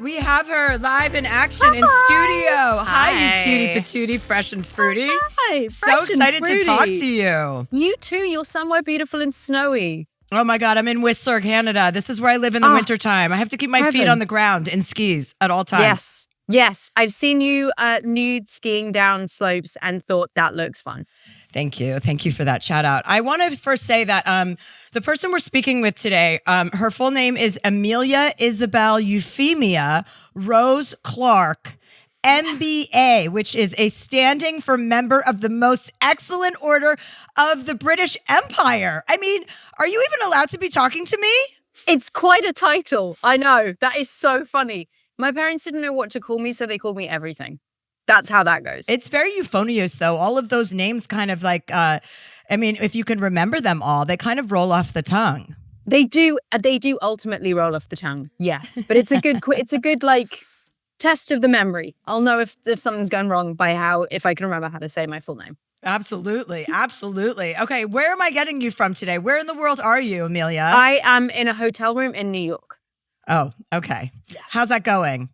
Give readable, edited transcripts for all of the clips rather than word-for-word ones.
We have her live in action in studio. Hi, you cutie patootie, fresh and fruity. Hi, so excited to talk to you. You too. You're somewhere beautiful and snowy. Oh my God, I'm in Whistler, Canada. This is where I live in the wintertime. I have to keep my feet on the ground in skis at all times. Yes. I've seen you nude skiing down slopes and thought that looks fun. Thank you. Thank you for that shout out. I want to first say that the person we're speaking with today, her full name is Emilia Isabel Euphemia Rose Clarke, MBA, which is a standing for member of the most excellent order of the British Empire. I mean, are you even allowed to be talking to me? It's quite a title. I know. That is so funny. My parents didn't know what to call me, so they called me everything. That's how that goes. It's very euphonious, though. All of those names kind of like, if you can remember them all, they kind of roll off the tongue. They do ultimately roll off the tongue, yes. But it's a good like test of the memory. I'll know if something's gone wrong if I can remember how to say my full name. Absolutely. Okay, where am I getting you from today? Where in the world are you, Emilia? I am in a hotel room in New York. Oh, okay. Yes. How's that going?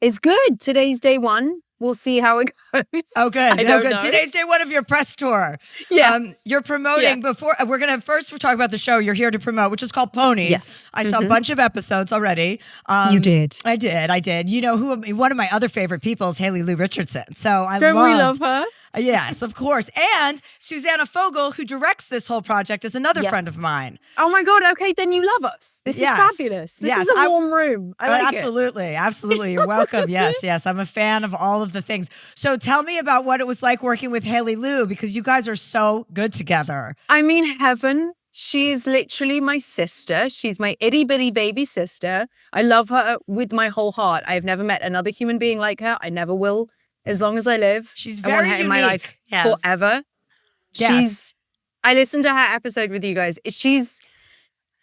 It's good. Today's day one. We'll see how it goes. Oh, good. I don't know. Today's day one of your press tour. Yes. You're promoting before. We're going to first talk about the show you're here to promote, which is called Ponies. Yes. I saw a bunch of episodes already. You did. I did. You know one of my other favorite people is Haley Lou Richardson. So Don't we love her? Yes, of course. And Susanna Fogel, who directs this whole project, is another friend of mine. Oh my God. Okay, then you love us. This is fabulous. This is a warm room. I like it. Absolutely. You're welcome. Yes. I'm a fan of all of the things. So tell me about what it was like working with Haley Lou, because you guys are so good together. I mean, heaven. She is literally my sister. She's my itty bitty baby sister. I love her with my whole heart. I have never met another human being like her. I never will. As long as I live, she's very I want her unique. in my life forever. Yes. I listened to her episode with you guys. She's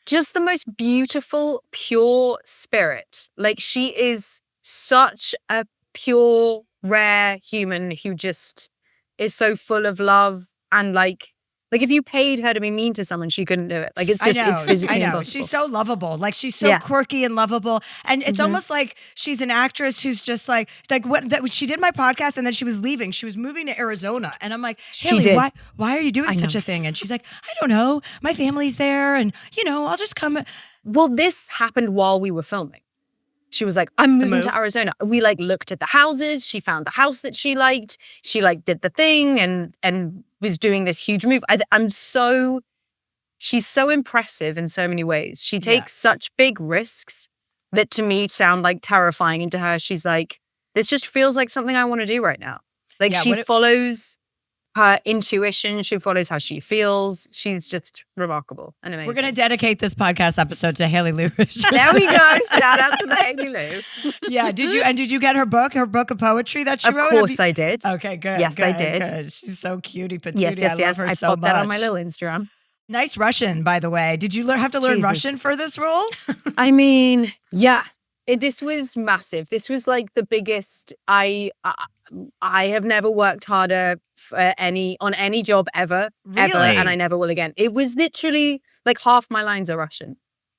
just the most beautiful, pure spirit. Like, she is such a pure, rare human who just is so full of love and like if you paid her to be mean to someone, she couldn't do it. Like, it's physically impossible. She's so lovable. Like, she's so quirky and lovable. And it's almost like she's an actress who's just like she did my podcast and then she was leaving. She was moving to Arizona. And I'm like, Haley, why are you doing such a thing? And she's like, I don't know. My family's there and, I'll just come. Well, this happened while we were filming. She was like, I'm moving to Arizona. We looked at the houses. She found the house that she liked. She did the thing and was doing this huge move. She's so impressive in so many ways. She takes such big risks that to me sound like terrifying. And to her, she's like, this just feels like something I want to do right now. Like, she follows her intuition. She follows how she feels. She's just remarkable and amazing. We're going to dedicate this podcast episode to Haley Lou. There we go. Shout out to the Haley Lou. Yeah. Did you get her book of poetry that she wrote? Of course I did. Okay, good. Yes, I did. Good. She's so cutie patootie. Yes. I love her so popped much. that on my little Instagram. Nice Russian, by the way. Did you have to learn Russian for this role? I mean, yeah. This was massive. This was like the biggest. I have never worked harder on any job ever, and I never will again. It was literally like half my lines are Russian.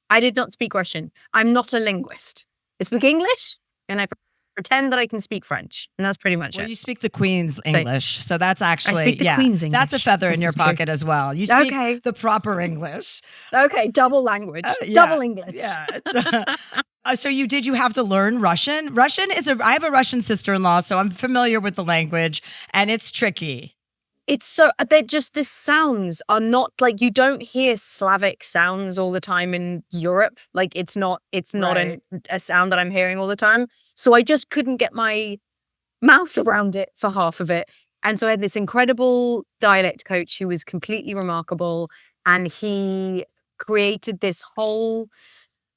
I did not speak Russian. I'm not a linguist. I speak English, and I pretend that I can speak French, and that's pretty much it. Well, you speak the Queen's English, so that's actually I speak the Queen's English. That's a feather in your pocket as well. You speak the proper English. Okay, double language, double English. Yeah. So you have to learn Russian? I have a Russian sister-in-law, so I'm familiar with the language, and it's tricky. It's so, the sounds are not like, you don't hear Slavic sounds all the time in Europe. Like, it's not a sound that I'm hearing all the time. So I just couldn't get my mouth around it for half of it. And so I had this incredible dialect coach who was completely remarkable. And he created this whole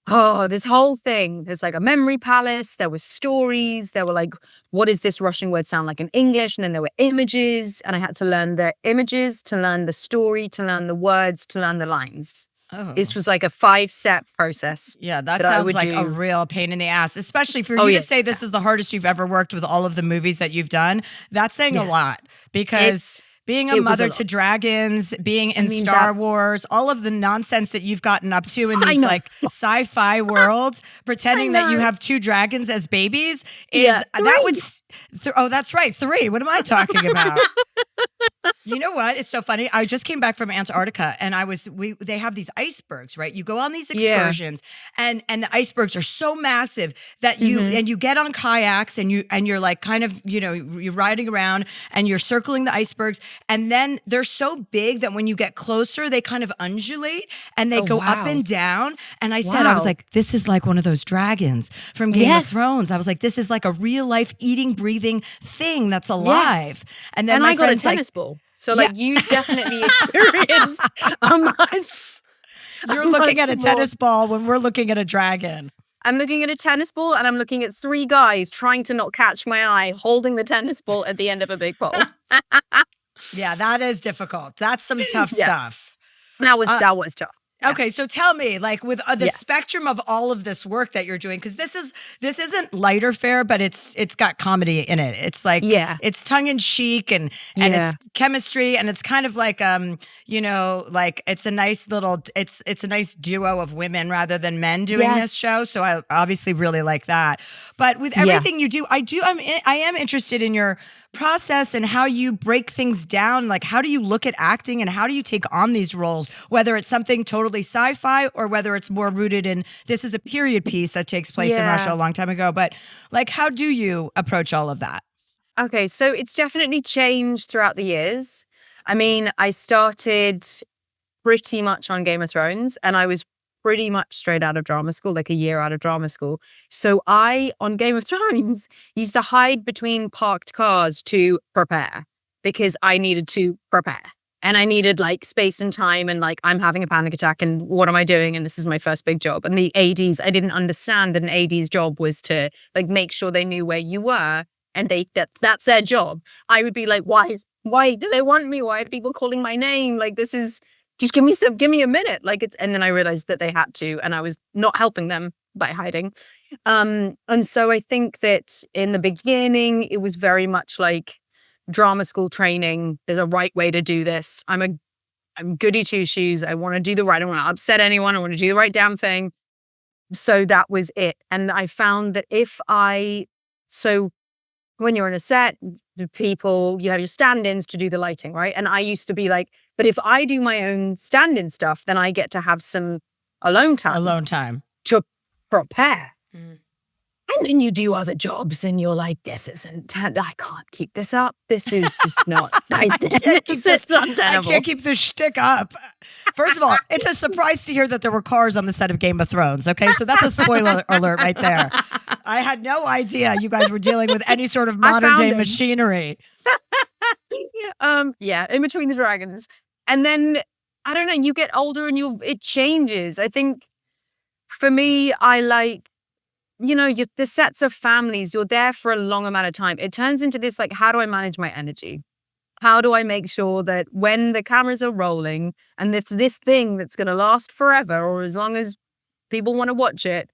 thing. There's like a memory palace. There were stories. There were like, what does this Russian word sound like in English? And then there were images. And I had to learn the images, to learn the story, to learn the words, to learn the lines. Oh. This was like a 5-step process. Yeah, that sounds like a real pain in the ass, especially for you to say this is the hardest you've ever worked with all of the movies that you've done. That's saying a lot because being a It was a mother lot. to dragons, being in mean, Star Wars, all of the nonsense that you've gotten up to in I these know. like sci-fi worlds, pretending that you know. have 2 dragons as babies Yeah, that would. 3. Oh, that's right, 3. What am I talking about? You know what? It's so funny. I just came back from Antarctica, and they have these icebergs, right? You go on these Yeah. excursions, and the icebergs are so massive that you get on kayaks, and you're like kind of, you're riding around and you're circling the icebergs, and then they're so big that when you get closer, they kind of undulate and they Oh, go up wow. and down. And I said, I was Wow. like, this is like one of those dragons from Game of Yes. Thrones. I was like, this is like a real life eating, breathing thing that's alive. And then And my I got a friend's like, tennis ball. So like you definitely experienced a much. you're looking at a more- tennis ball when we're looking at a dragon. I'm looking at a tennis ball and I'm looking at 3 guys trying to not catch my eye, holding the tennis ball at the end of a big pole. Yeah, that is difficult. That's some tough stuff. That was tough. Okay, so tell me, like with the Yes. spectrum of all of this work that you're doing, because this isn't lighter fare, but it's got comedy in it. It's like it's tongue in cheek and it's chemistry, and it's kind of like like it's a nice little it's a nice duo of women rather than men doing this show. So I obviously really like that. But with everything you do, I am interested in your process and how you break things down. Like, how do you look at acting and how do you take on these roles, whether it's something totally sci-fi or whether it's more rooted in this is a period piece that takes place in Russia a long time ago. But like, how do you approach all of that? Okay, so it's definitely changed throughout the years. I mean, I started pretty much on Game of Thrones and I was pretty much straight out of drama school, like a year out of drama school. So I, on Game of Thrones, used to hide between parked cars to prepare because I needed to prepare. And I needed like space and time and like, I'm having a panic attack and what am I doing? And this is my first big job. And the ADs, I didn't understand that an AD's job was to like make sure they knew where you were. And that's their job. I would be like, why do they want me? Why are people calling my name? Like, this is, just give me a minute. Like and then I realized that they had to, and I was not helping them by hiding. And so I think that in the beginning, it was very much like drama school training. There's a right way to do this. I'm goody two shoes. I want to do the right. I don't want to upset anyone. I want to do the right damn thing. So that was it. And I found that when you're on a set, the people, you have your stand-ins to do the lighting, right? And I used to be like, but if I do my own stand-in stuff, then I get to have some alone time to prepare. And then you do other jobs and you're like, I can't keep this up. This is just not, I can't keep this shtick up. First of all, it's a surprise to hear that there were cars on the set of Game of Thrones. Okay, so that's a spoiler alert right there. I had no idea you guys were dealing with any sort of modern day machinery. In between the dragons. And then, I don't know, you get older and it changes. I think for me, I like, the sets of families, you're there for a long amount of time. It turns into this, like, how do I manage my energy? How do I make sure that when the cameras are rolling and if this thing that's going to last forever or as long as people want to watch it,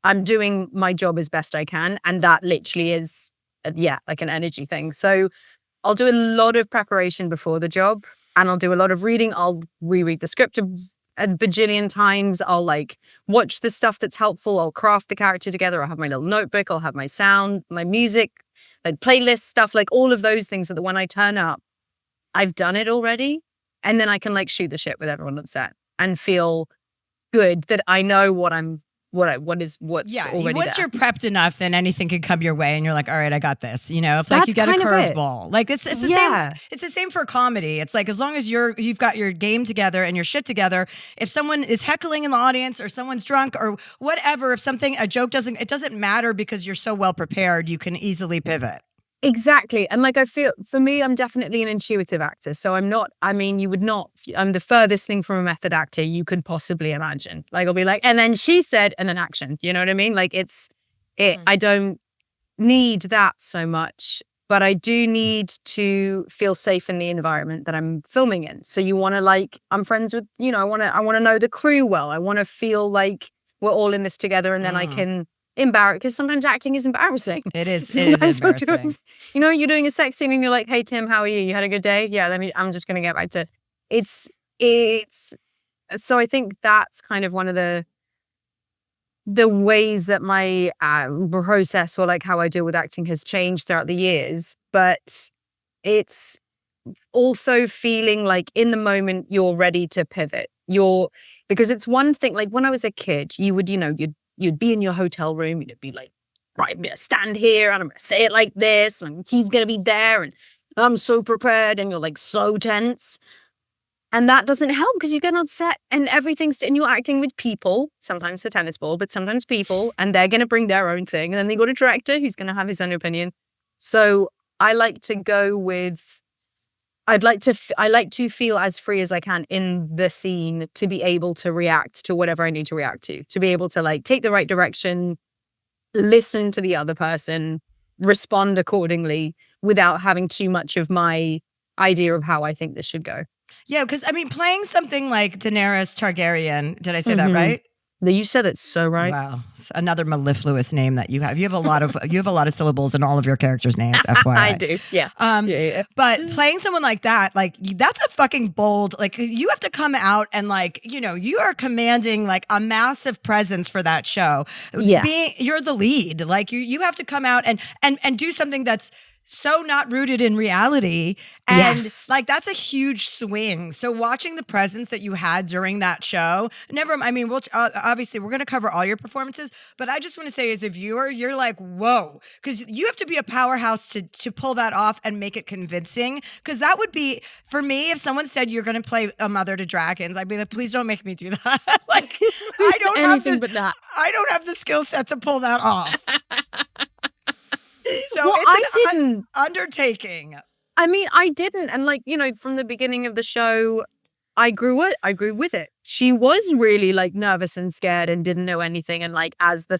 I'm doing my job as best I can. And that literally is, like an energy thing. So I'll do a lot of preparation before the job and I'll do a lot of reading. I'll reread the script a bajillion times. I'll like watch the stuff that's helpful. I'll craft the character together. I'll have my little notebook. I'll have my sound, my music, like playlist stuff, like all of those things so that when I turn up, I've done it already. And then I can like shoot the shit with everyone on set and feel good that I know what's Once already there. you're prepped enough, then anything can come your way and you're like, all right, I got this. If like you get a curveball, like it's the same. It's the same for comedy. It's like, as long as you've got your game together and your shit together, if someone is heckling in the audience or someone's drunk or whatever, if a joke it doesn't matter because you're so well prepared, you can easily pivot. Exactly. And like, I feel for me, I'm definitely an intuitive actor. So I'm the furthest thing from a method actor you could possibly imagine. Like, I'll be like, and then she said, and then action, you know what I mean? Like I don't need that so much, but I do need to feel safe in the environment that I'm filming in. So you want to I'm friends with, I want to know the crew well. I want to feel like we're all in this together and then I can because sometimes acting is embarrassing. It is Sometimes we're embarrassing. doing, you're doing a sex scene and you're like, hey, Tim, how are you? You had a good day? Yeah, I'm just going to get back to it's so I think that's kind of one of the ways that my process or like how I deal with acting has changed throughout the years. But it's also feeling like in the moment you're ready to pivot. Because it's one thing, like when I was a kid, you would, you'd be in your hotel room, you'd be like, right, I'm gonna stand here and I'm gonna say it like this, and he's gonna be there, and I'm so prepared, and you're like so tense. And that doesn't help because you get on set and and you're acting with people, sometimes a tennis ball, but sometimes people, and they're gonna bring their own thing. And then they got a director who's gonna have his own opinion. So I like to go with I like to feel as free as I can in the scene to be able to react to whatever I need to react to be able to like take the right direction, listen to the other person, respond accordingly without having too much of my idea of how I think this should go. Yeah, because I mean, playing something like Daenerys Targaryen, did I say that right? You said it so right. Wow, it's another mellifluous name that you have. You have a lot of syllables in all of your characters' names. FYI, I do. Yeah. Yeah. But playing someone like that, like that's a fucking bold. Like you have to come out and like you are commanding like a massive presence for that show. Yes. You're the lead. Like you have to come out and do something that's so not rooted in reality. And like, that's a huge swing. So watching the presence that you had during that show, obviously we're going to cover all your performances, but I just want to say as a viewer, you're like, whoa, because you have to be a powerhouse to pull that off and make it convincing. Because that would be, for me, if someone said you're going to play a mother to dragons, I'd be like, please don't make me do that. Like, I don't have the skill set to pull that off. So it's an undertaking. I mean, I didn't. And like, from the beginning of the show, I grew with it. She was really like nervous and scared and didn't know anything. And like, as the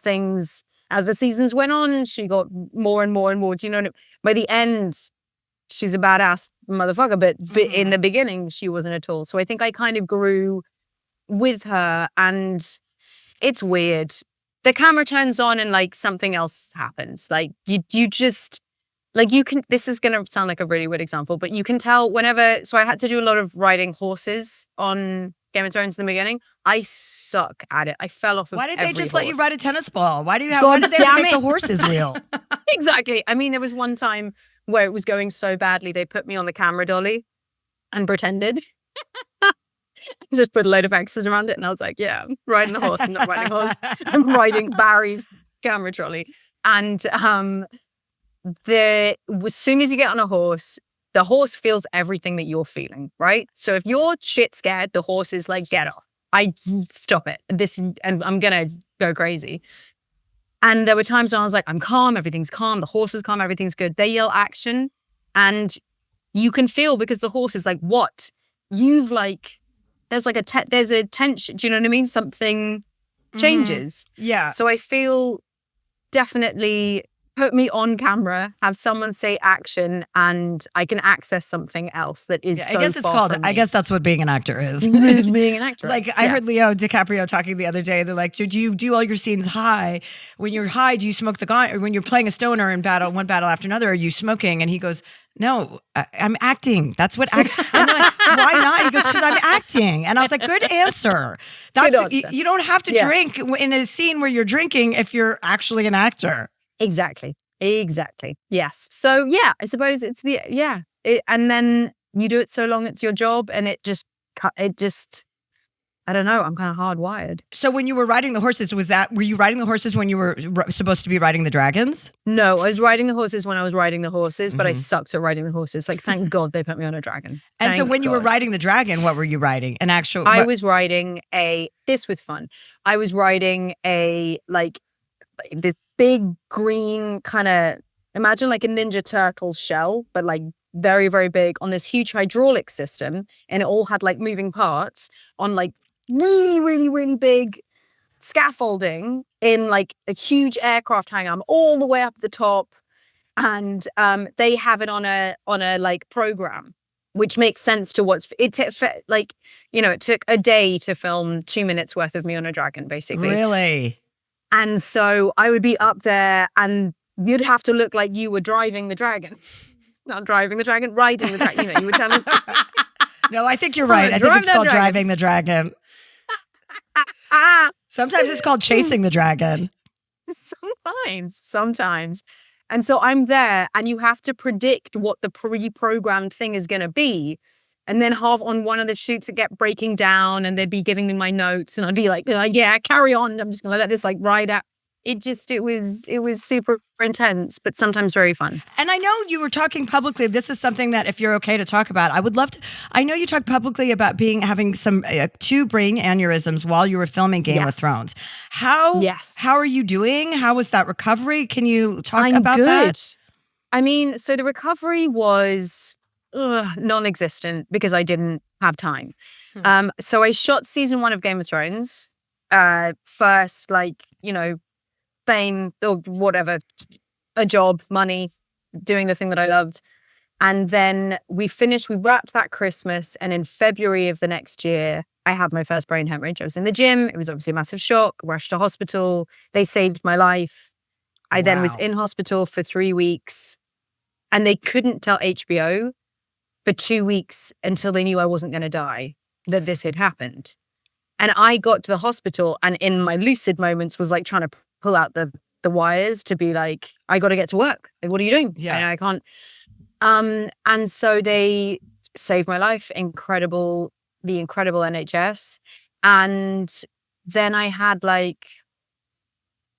seasons went on, she got more and more and more, by the end, she's a badass motherfucker. But in the beginning, she wasn't at all. So I think I kind of grew with her, and it's weird. The camera turns on and like something else happens. Like you just like you can. This is gonna sound like a really weird example, but you can tell whenever. So I had to do a lot of riding horses on Game of Thrones in the beginning. I suck at it. I fell off of Why did they just horse. let you ride a tennis ball? Why did they have to make the horses real? Exactly. I mean, there was one time where it was going so badly, they put me on the camera dolly and pretended. Just put a load of X's around it, and I was like, yeah, I'm riding a horse. I'm not riding a horse. I'm riding Barry's camera trolley. And as soon as you get on a horse, the horse feels everything that you're feeling, right? So if you're shit scared, the horse is like, get off. Stop it. And I'm going to go crazy. And there were times when I was like, I'm calm, everything's calm, the horse is calm, everything's good. They yell action, and you can feel, because the horse is like, what? You've like... There's like there's a tension. Do you know what I mean? Something changes. Yeah. So I feel definitely put me on camera, have someone say action, and I can access something else that is. I guess it's called. I guess that's what being an actor is. Being an actor. Like I heard Leo DiCaprio talking the other day. They're like, "Do you do all your scenes high? When you're high, do you smoke the gun? Or when you're playing a stoner in one battle after another, are you smoking?" And he goes, "No, I'm acting. That's what I'm like, why not?" He goes, "Because I'm acting." And I was like, "Good answer. You don't have to drink in a scene where you're drinking if you're actually an actor." Exactly. Yes. So yeah, I suppose it's and then you do it so long it's your job, and it just I don't know. I'm kind of hardwired. So when you were riding the horses, were you riding the horses when you were supposed to be riding the dragons? No, I was riding the horses when I was riding the horses, but I sucked at riding the horses. Like, thank God they put me on a dragon. And so when you were riding the dragon, what were you riding? I was riding this was fun. I was riding this big green kind of, imagine like a Ninja Turtle shell, but like very, very big, on this huge hydraulic system. And it all had like moving parts on like really, really, really big scaffolding in like a huge aircraft hangar. I'm all the way up at the top. And they have it on a like program, which makes sense to it took a day to film 2 minutes worth of me on a dragon, basically. Really? And so I would be up there and you'd have to look like you were driving the dragon. Not driving the dragon, riding the dragon. You would tell me. No, I think you're right. I think it's called driving the dragon. Sometimes it's called chasing the dragon. Sometimes. And so I'm there and you have to predict what the pre-programmed thing is going to be. And then half on one of the shoots it kept breaking down and they'd be giving me my notes and I'd be like, yeah, carry on. I'm just going to let this ride out. It was super intense, but sometimes very fun. And I know you were talking publicly. This is something that if you're okay to talk about, I would love to. I know you talked publicly about having some 2 brain aneurysms while you were filming Game of Thrones. How are you doing? How was that recovery? Can you talk about that? I mean, so the recovery was non-existent because I didn't have time. So I shot season 1 of Game of Thrones first, fame or whatever, a job, money, doing the thing that I loved. And then we wrapped that Christmas. And in February of the next year, I had my first brain hemorrhage. I was in the gym. It was obviously a massive shock, rushed to hospital. They saved my life. I then was in hospital for 3 weeks and they couldn't tell HBO for 2 weeks until they knew I wasn't going to die, that this had happened. And I got to the hospital and in my lucid moments was trying to pull out the wires to be like, I got to get to work. What are you doing? Yeah. I can't. And so they saved my life. The incredible NHS. And then I had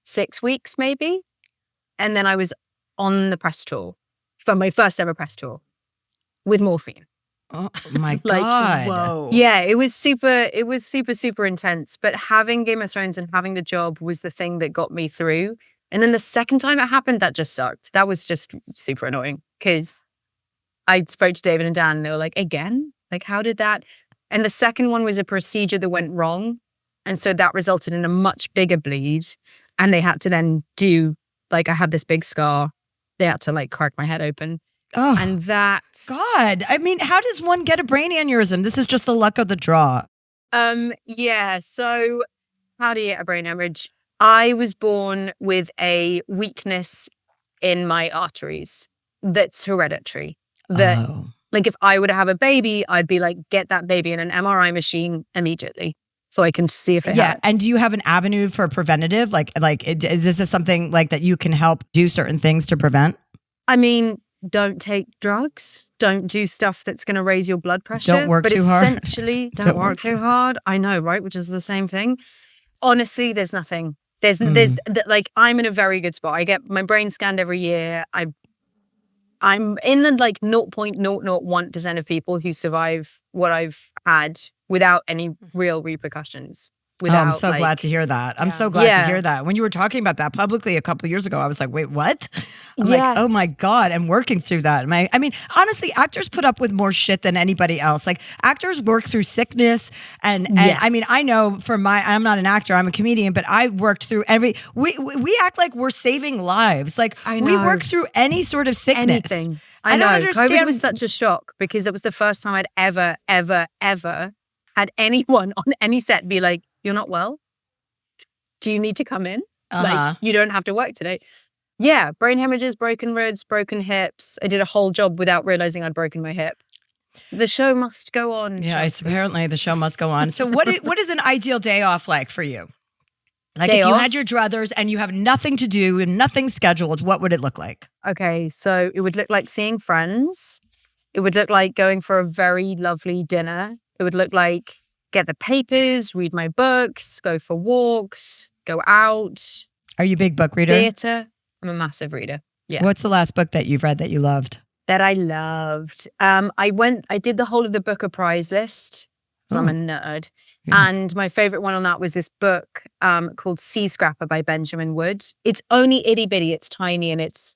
6 weeks maybe. And then I was on the press tour for my first ever press tour with morphine. Oh my God. Whoa. Yeah, it was super, super intense. But having Game of Thrones and having the job was the thing that got me through. And then the second time it happened, that just sucked. That was just super annoying because I spoke to David and Dan and they were like, again? How did that? And the second one was a procedure that went wrong. And so that resulted in a much bigger bleed. And they had to then do, I had this big scar. They had to crack my head open. Oh, and that's God. I mean, how does one get a brain aneurysm? This is just the luck of the draw. Yeah. So how do you get a brain hemorrhage? I was born with a weakness in my arteries that's hereditary. That if I were to have a baby, I'd be get that baby in an MRI machine immediately so I can see if it happened. And do you have an avenue for preventative? Is this something that you can help do certain things to prevent? I mean, don't take drugs. Don't do stuff that's going to raise your blood pressure. Don't work too hard. Essentially, don't work too hard. I know, right? Which is the same thing. Honestly, there's nothing. There's I'm in a very good spot. I get my brain scanned every year. I'm in the 0.001% of people who survive what I've had without any real repercussions. I'm so glad to hear that. I'm so glad to hear that. When you were talking about that publicly a couple of years ago, I was like, wait, what? I'm like, oh my God, I'm working through that. I mean, honestly, actors put up with more shit than anybody else. Actors work through sickness. And I mean, I know I'm not an actor, I'm a comedian, but I worked through we act like we're saving lives. We work through any sort of sickness. Anything. I know. Don't understand. COVID was such a shock because that was the first time I'd ever, ever, ever had anyone on any set be like, you're not well? Do you need to come in? You don't have to work today. Yeah, brain hemorrhages, broken ribs, broken hips. I did a whole job without realizing I'd broken my hip. The show must go on. Yeah, apparently the show must go on. So what is an ideal day off like for you? If you had your druthers and you have nothing to do and nothing scheduled, what would it look like? Okay, so it would look like seeing friends. It would look like going for a very lovely dinner. It would look like get the papers, read my books, go for walks, go out. Are you a big book reader? Theater. I'm a massive reader. Yeah. What's the last book that you've read that you loved? That I loved. I did the whole of the Booker Prize list because I'm a nerd. Yeah. And my favorite one on that was this book called Sea Scrapper by Benjamin Wood. It's only itty bitty, it's tiny, and it's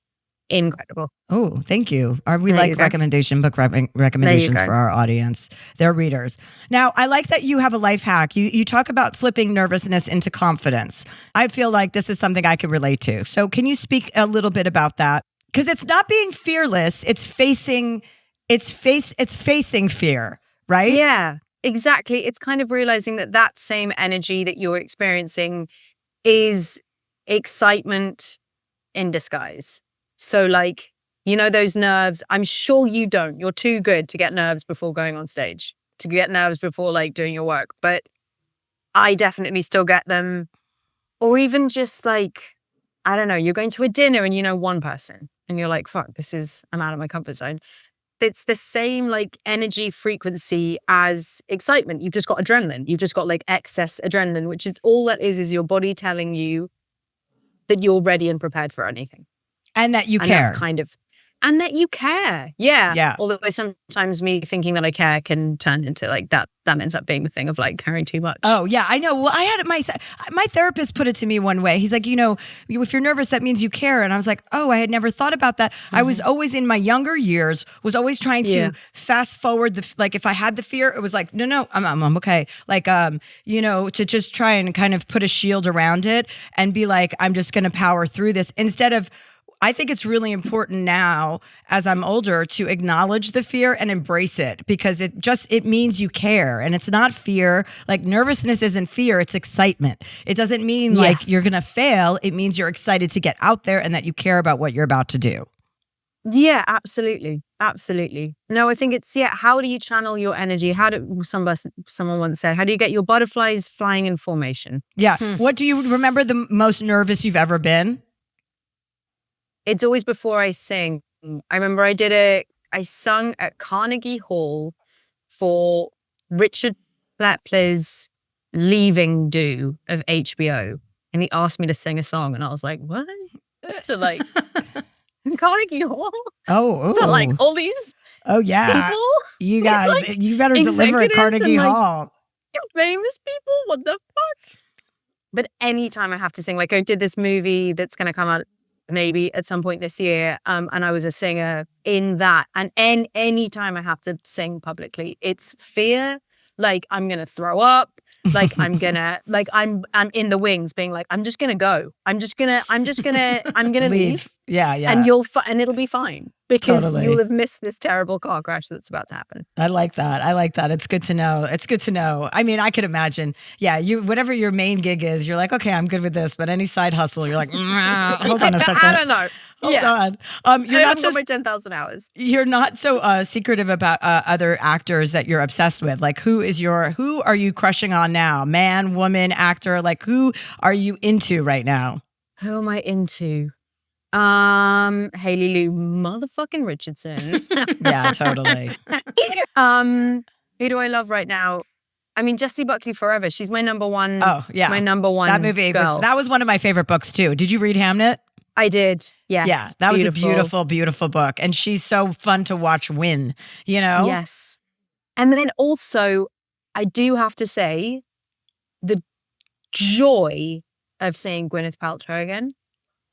incredible. Oh, thank you. We like book recommendations for our audience. They're readers. Now, I like that you have a life hack. You talk about flipping nervousness into confidence. I feel like this is something I could relate to. So can you speak a little bit about that? Because it's not being fearless, it's facing fear, right? Yeah, exactly. It's kind of realizing that same energy that you're experiencing is excitement in disguise. So like, you know, those nerves, I'm sure you don't. You're too good to get nerves before going on stage, to get nerves before like doing your work. But I definitely still get them. Or even just like, I don't know, you're going to a dinner and you know one person and you're like, fuck, I'm out of my comfort zone. It's the same like energy frequency as excitement. You've just got adrenaline. You've just got like excess adrenaline, which is all that is your body telling you that you're ready and prepared for anything. And that you And care. that's kind of, and that you care. Yeah. Yeah. Although sometimes me thinking that I care can turn into like that ends up being the thing of like caring too much. Oh, yeah, I know. Well, I had my therapist put it to me one way. He's like, you know, if you're nervous, that means you care. And I was like, oh, I had never thought about that. I was always in my younger years, was always trying to fast forward like if I had the fear, it was like, no, I'm okay. Like, you know, to just try and kind of put a shield around it and be like, I'm just going to power through this instead of, I think it's really important now as I'm older to acknowledge the fear and embrace it because it means you care and it's not fear. Like nervousness isn't fear, it's excitement. It doesn't mean like you're going to fail. It means you're excited to get out there and that you care about what you're about to do. Yeah, absolutely. Absolutely. No, I think it's, how do you channel your energy? Someone once said, how do you get your butterflies flying in formation? Yeah. What do you remember the most nervous you've ever been? It's always before I sing. I remember I sung at Carnegie Hall for Richard Plepler's Leaving Do of HBO. And he asked me to sing a song and I was like, what? So like, Carnegie Hall? Oh. So like all these people? You guys, like, you better deliver at Carnegie Hall. Famous people? What the fuck? But anytime I have to sing, like I did this movie that's going to come out maybe at some point this year. And I was a singer in that. And any time I have to sing publicly, it's fear. Like I'm going to throw up. Like I'm in the wings being like, I'm just going to go. I'm going to leave. Yeah. And it'll be fine because you'll have missed this terrible car crash that's about to happen. I like that. It's good to know. I mean, I could imagine. Yeah. Whatever your main gig is, you're like, okay, I'm good with this. But any side hustle, you're like, hold on a second. I don't know. Hold on. You're not just my 10,000 hours. You're not so secretive about other actors that you're obsessed with. Like, who are you crushing on now? Man, woman, actor? Like, who are you into right now? Who am I into? Haley Lou motherfucking Richardson. Yeah, totally. Who do I love right now? I mean, Jessie Buckley forever. She's my number one. Oh, yeah. My number one. That movie that was one of my favorite books too. Did you read Hamnet? I did. Yes. Yeah, that was a beautiful, beautiful book. And she's so fun to watch win, you know? Yes. And then also, I do have to say, the joy of seeing Gwyneth Paltrow again.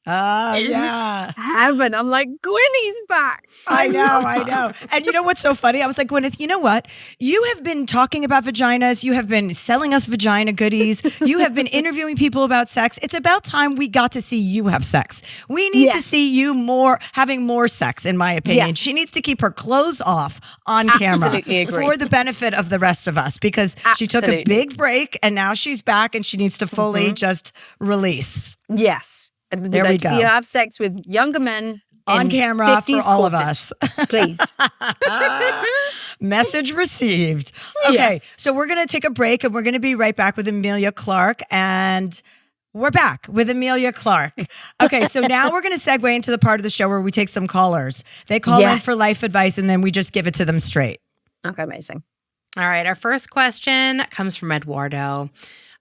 Yeah. Heaven. I'm like, Gwynny's back. I know. And you know what's so funny? I was like, Gwyneth, you know what? You have been talking about vaginas. You have been selling us vagina goodies. You have been interviewing people about sex. It's about time we got to see you have sex. We need to see you having more sex, in my opinion. Yes. She needs to keep her clothes off on camera for the benefit of the rest of us because she took a big break and now she's back and she needs to fully just release. Yes. There we go. See you have sex with younger men on camera for all of us. Please. Message received. Okay, so we're going to take a break and we're going to be right back with Emilia Clarke. And we're back with Emilia Clarke. Okay, so now we're going to segue into the part of the show where we take some callers. They call in for life advice and then we just give it to them straight. Okay, amazing. All right, our first question comes from Eduardo.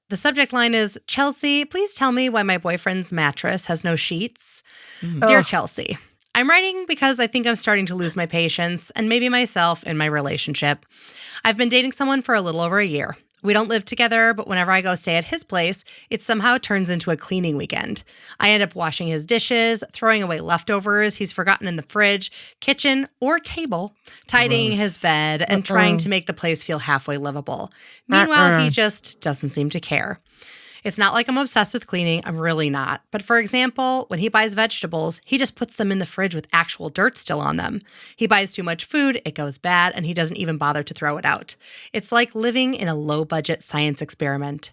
The subject line is, Chelsea, please tell me why my boyfriend's mattress has no sheets. Dear Chelsea, I'm writing because I think I'm starting to lose my patience and maybe myself in my relationship. I've been dating someone for a little over a year. We don't live together, but whenever I go stay at his place, it somehow turns into a cleaning weekend. I end up washing his dishes, throwing away leftovers he's forgotten in the fridge, kitchen, or table, tidying his bed, and trying to make the place feel halfway livable. Meanwhile, he just doesn't seem to care. It's not like I'm obsessed with cleaning. I'm really not. But for example, when he buys vegetables, he just puts them in the fridge with actual dirt still on them. He buys too much food, it goes bad, and he doesn't even bother to throw it out. It's like living in a low-budget science experiment.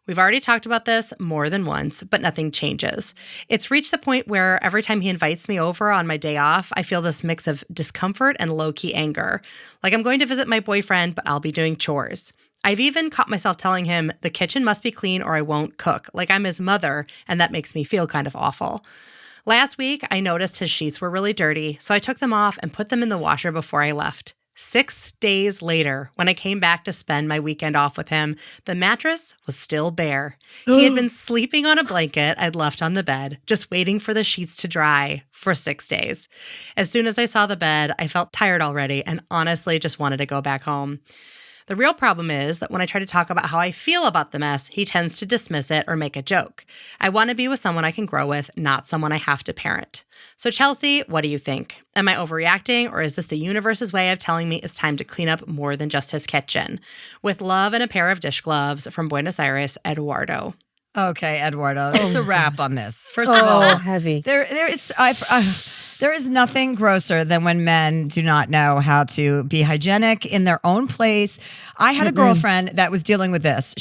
We've already talked about this more than once, but nothing changes. It's reached the point where every time he invites me over on my day off, I feel this mix of discomfort and low-key anger. Like I'm going to visit my boyfriend, but I'll be doing chores. I've even caught myself telling him the kitchen must be clean or I won't cook, like I'm his mother, and that makes me feel kind of awful. Last week, I noticed his sheets were really dirty, so I took them off and put them in the washer before I left. 6 days later, when I came back to spend my weekend off with him, the mattress was still bare. He had been sleeping on a blanket I'd left on the bed, just waiting for the sheets to dry for 6 days. As soon as I saw the bed, I felt tired already and honestly just wanted to go back home. The real problem is that when I try to talk about how I feel about the mess, he tends to dismiss it or make a joke. I want to be with someone I can grow with, not someone I have to parent. So Chelsea, what do you think? Am I overreacting, or is this the universe's way of telling me it's time to clean up more than just his kitchen? With love and a pair of dish gloves from Buenos Aires, Eduardo. Okay, Eduardo, it's a wrap on this. First of all, heavy. There is nothing grosser than when men do not know how to be hygienic in their own place. I had a girlfriend that was dealing with this.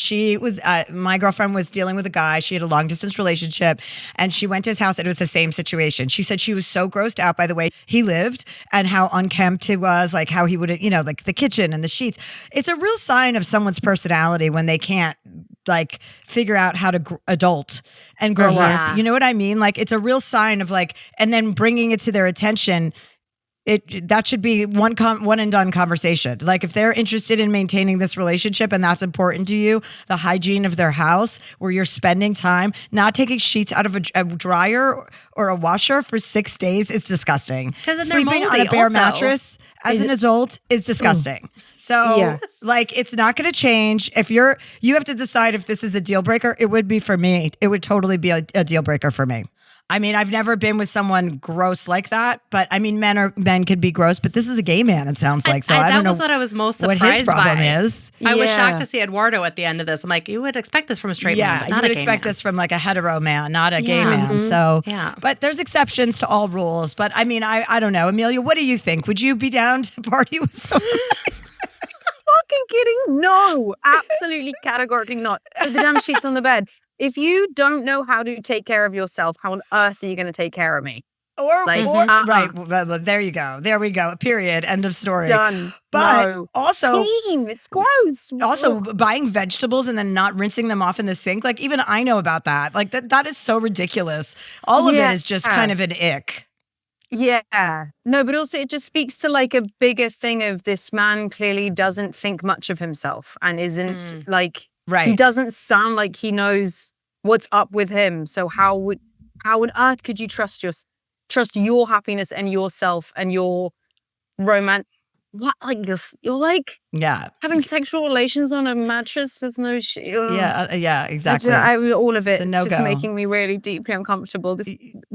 My girlfriend was dealing with a guy. She had a long distance relationship and she went to his house and it was the same situation. She said she was so grossed out by the way he lived and how unkempt he was, like how he would, like the kitchen and the sheets. It's a real sign of someone's personality when they can't like figure out how to adult and grow up. You know what I mean? Like it's a real sign of like, and then bringing it to their attention. That should be one and done conversation. Like if they're interested in maintaining this relationship and that's important to you, the hygiene of their house where you're spending time, not taking sheets out of a dryer or a washer for 6 days is disgusting. Sleeping on a bare mattress as an adult is disgusting. So like it's not going to change. If you have to decide if this is a deal breaker, it would be for me. It would totally be a deal breaker for me. I mean, I've never been with someone gross like that, but I mean, men can be gross, but this is a gay man, it sounds like. So I don't know. That was what I was most surprised what his problem by. is. I was shocked to see Eduardo at the end of this. I'm like, you would expect this from a straight man, but not a gay man. You would expect this from like a hetero man, not a gay man. So, but there's exceptions to all rules. But I mean, I don't know. Emilia, what do you think? Would you be down to party with someone? Fucking kidding? No, absolutely categorically not. The damn sheets on the bed. If you don't know how to take care of yourself, how on earth are you going to take care of me? Right. Well, there you go. There we go. Period. End of story. Done. But also, clean. It's gross. Also, buying vegetables and then not rinsing them off in the sink. Like even I know about that. Like that is so ridiculous. All of it is just kind of an ick. Yeah. No, but also it just speaks to like a bigger thing of this man clearly doesn't think much of himself and isn't like. Right. He doesn't sound like he knows what's up with him. So how on earth could you trust your happiness and yourself and your romance? What, like this? You're like having sexual relations on a mattress with no shit. Yeah, exactly. All of it. It's no-go. Just making me really deeply uncomfortable. This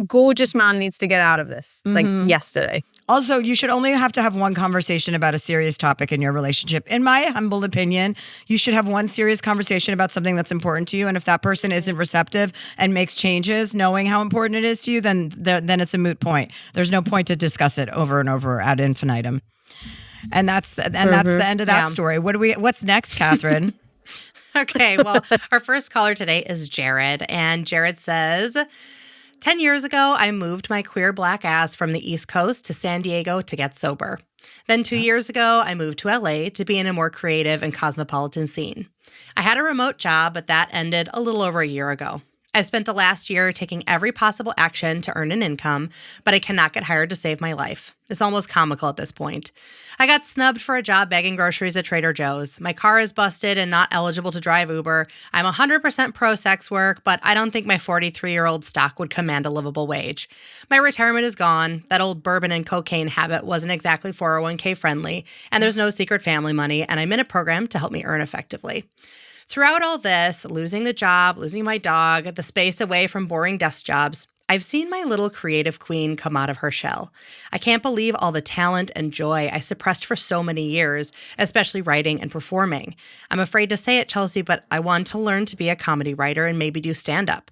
gorgeous man needs to get out of this, like yesterday. Also, you should only have to have one conversation about a serious topic in your relationship. In my humble opinion, you should have one serious conversation about something that's important to you. And if that person isn't receptive and makes changes, knowing how important it is to you, then it's a moot point. There's no point to discuss it over and over ad infinitum. And that's the end of that story. What's next, Catherine? Okay, well, our first caller today is Jared. And Jared says, 10 years ago, I moved my queer black ass from the East Coast to San Diego to get sober. Then 2 years ago, I moved to LA to be in a more creative and cosmopolitan scene. I had a remote job, but that ended a little over a year ago. I've spent the last year taking every possible action to earn an income, but I cannot get hired to save my life. It's almost comical at this point. I got snubbed for a job bagging groceries at Trader Joe's. My car is busted and not eligible to drive Uber. I'm 100% pro-sex work, but I don't think my 43-year-old stock would command a livable wage. My retirement is gone. That old bourbon and cocaine habit wasn't exactly 401k friendly, and there's no secret family money, and I'm in a program to help me earn effectively. Throughout all this, losing the job, losing my dog, the space away from boring desk jobs, I've seen my little creative queen come out of her shell. I can't believe all the talent and joy I suppressed for so many years, especially writing and performing. I'm afraid to say it, Chelsea, but I want to learn to be a comedy writer and maybe do stand-up.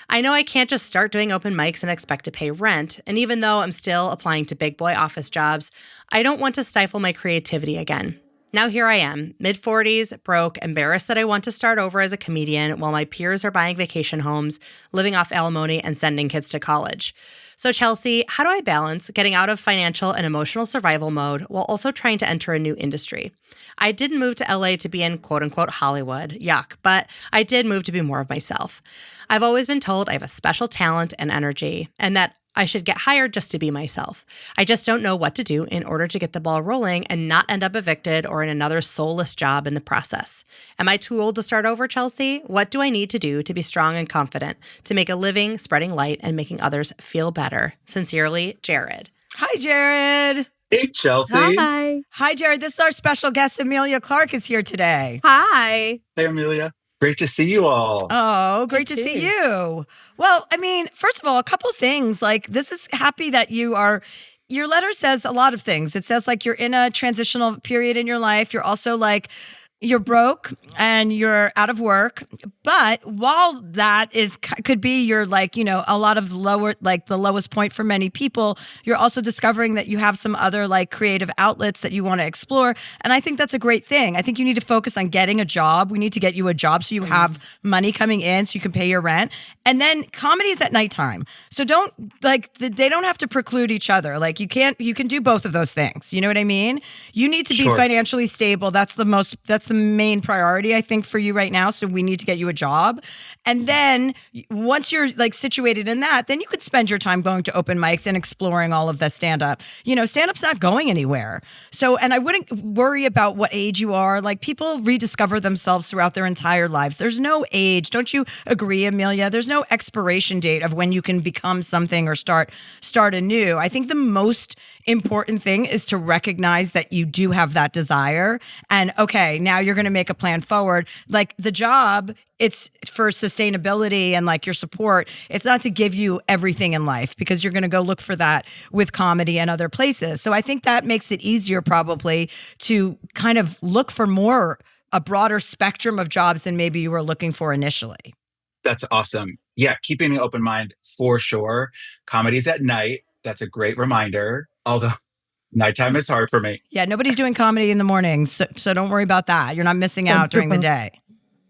I know I can't just start doing open mics and expect to pay rent, and even though I'm still applying to big boy office jobs, I don't want to stifle my creativity again. Now here I am, mid-40s, broke, embarrassed that I want to start over as a comedian while my peers are buying vacation homes, living off alimony, and sending kids to college. So Chelsea, how do I balance getting out of financial and emotional survival mode while also trying to enter a new industry? I didn't move to LA to be in quote-unquote Hollywood, yuck, but I did move to be more of myself. I've always been told I have a special talent and energy, and that I should get hired just to be myself. I just don't know what to do in order to get the ball rolling and not end up evicted or in another soulless job in the process. Am I too old to start over, Chelsea? What do I need to do to be strong and confident, to make a living, spreading light, and making others feel better? Sincerely, Jared. Hi, Jared. Hey, Chelsea. Hi, Jared. This is our special guest, Emilia Clarke, is here today. Hi. Hey, Emilia. Great to see you all. Oh, great to see you. Well, I mean, first of all, a couple things. Like, this is happy that you are. Your letter says a lot of things. It says like you're in a transitional period in your life. You're also like, you're broke and you're out of work. But while that could be your like, you know, a lot of lower, like the lowest point for many people, you're also discovering that you have some other like creative outlets that you want to explore. And I think that's a great thing. I think you need to focus on getting a job. We need to get you a job so you have money coming in so you can pay your rent. And then comedy's at nighttime. So don't like, they don't have to preclude each other. Like you can do both of those things. You know what I mean? You need to be financially stable. That's the main priority, I think, for you right now. So we need to get you a job. And then once you're like situated in that, then you could spend your time going to open mics and exploring all of the stand-up. You know, stand-up's not going anywhere. So, and I wouldn't worry about what age you are. Like people rediscover themselves throughout their entire lives. There's no age. Don't you agree, Emilia? There's no expiration date of when you can become something or start anew. I think the most important thing is to recognize that you do have that desire. And okay, now you're going to make a plan forward. Like the job, it's for sustainability and like your support. It's not to give you everything in life because you're going to go look for that with comedy and other places. So I think that makes it easier probably to kind of look for a broader spectrum of jobs than maybe you were looking for initially. That's awesome. Yeah, keeping an open mind for sure. Comedy's at night. That's a great reminder. Although nighttime is hard for me. Yeah, nobody's doing comedy in the mornings, so don't worry about that. You're not missing out during the day.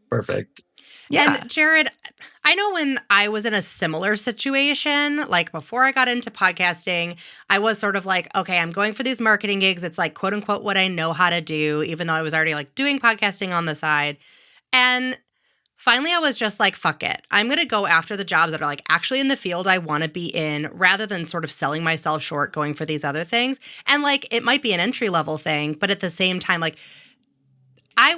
Perfect. Yeah. And Jared, I know when I was in a similar situation, like before I got into podcasting, I was sort of like, okay, I'm going for these marketing gigs. It's like, quote unquote, what I know how to do, even though I was already like doing podcasting on the side. And finally, I was just like, fuck it. I'm going to go after the jobs that are like actually in the field I want to be in rather than sort of selling myself short going for these other things. And like, it might be an entry level thing, but at the same time, like, I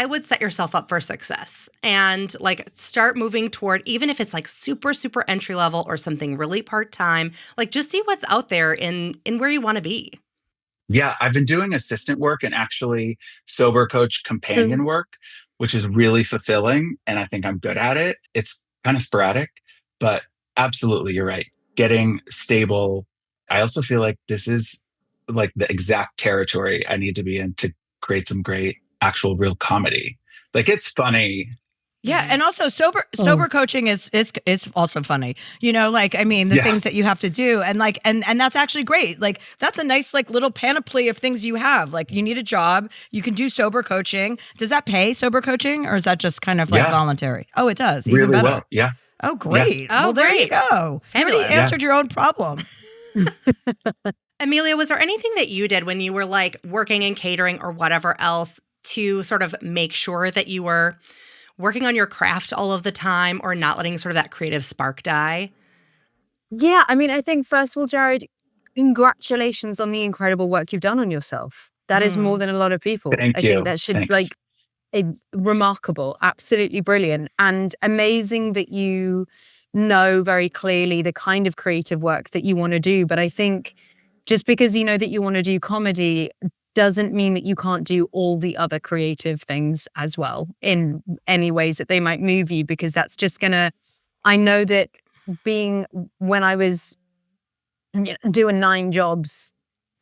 would set yourself up for success and like start moving toward, even if it's like super, super entry level or something really part-time, like just see what's out there in where you want to be. Yeah, I've been doing assistant work and actually sober coach companion work, which is really fulfilling. And I think I'm good at it. It's kind of sporadic, but absolutely, you're right. Getting stable. I also feel like this is like the exact territory I need to be in to create some great actual real comedy. Like it's funny. Yeah, and also sober coaching is also funny. You know, like I mean, the things that you have to do, and like, and that's actually great. Like that's a nice like little panoply of things you have. Like you need a job, you can do sober coaching. Does that pay, sober coaching, or is that just kind of like voluntary? Oh, it does. Even really better. Well. Yeah. Oh, great. Yeah. Well, there you go. Fabulous. You already answered your own problem. Emilia, was there anything that you did when you were like working in catering or whatever else to sort of make sure that you were working on your craft all of the time or not letting sort of that creative spark die? Yeah, I mean, I think first of all, Jared, congratulations on the incredible work you've done on yourself. That is more than a lot of people. Thank I you. think that should Thanks. like remarkable, absolutely brilliant, and amazing that you know very clearly the kind of creative work that you want to do. But I think just because you know that you want to do comedy doesn't mean that you can't do all the other creative things as well in any ways that they might move you, because that's just gonna, I know that when I was doing 9 jobs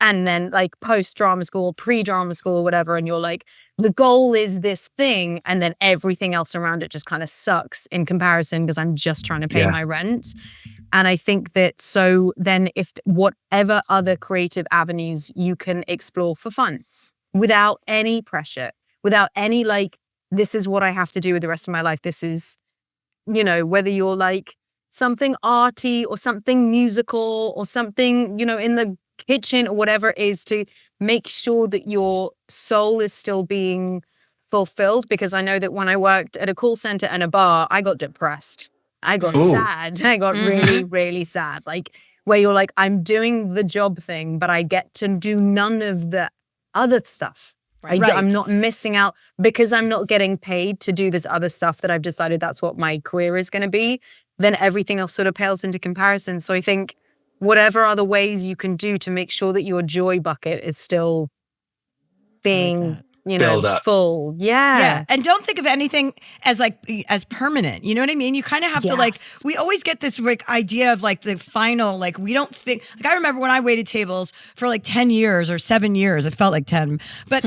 and then like post-drama school, pre-drama school, whatever, and you're like, the goal is this thing, and then everything else around it just kind of sucks in comparison because I'm just trying to pay my rent. And I think that so then if whatever other creative avenues you can explore for fun, without any pressure, without any like, this is what I have to do with the rest of my life. This is, you know, whether you're like something arty or something musical or something, you know, in the kitchen or whatever it is, to make sure that your soul is still being fulfilled. Because I know that when I worked at a call center and a bar, I got depressed. I got sad. I got really, really sad. Like, where you're like, I'm doing the job thing, but I get to do none of the other stuff. I'm not missing out because I'm not getting paid to do this other stuff that I've decided that's what my career is going to be. Then everything else sort of pales into comparison. So I think whatever other ways you can do to make sure that your joy bucket is still being, you know, full. Yeah. And don't think of anything as like, as permanent. You know what I mean? You kind of have to like, we always get this like idea of like the final, like we don't think, like I remember when I waited tables for like 10 years or 7 years, it felt like 10, but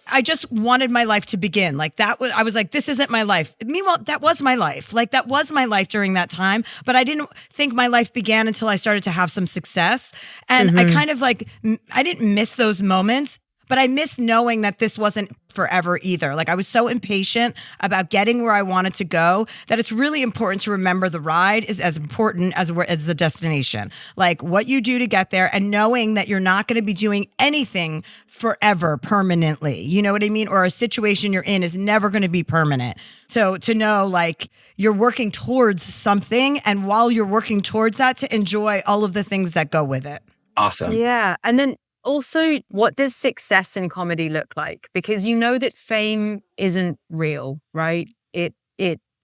I just wanted my life to begin. Like that was, I was like, this isn't my life. Meanwhile, that was my life. Like that was my life during that time, but I didn't think my life began until I started to have some success. And I kind of like, I didn't miss those moments. But I miss knowing that this wasn't forever either. Like I was so impatient about getting where I wanted to go that it's really important to remember the ride is as important as the destination. Like what you do to get there and knowing that you're not going to be doing anything forever permanently. You know what I mean? Or a situation you're in is never going to be permanent. So to know like you're working towards something, and while you're working towards that, to enjoy all of the things that go with it. Awesome. Yeah. And then also, what does success in comedy look like? Because you know that fame isn't real, right? It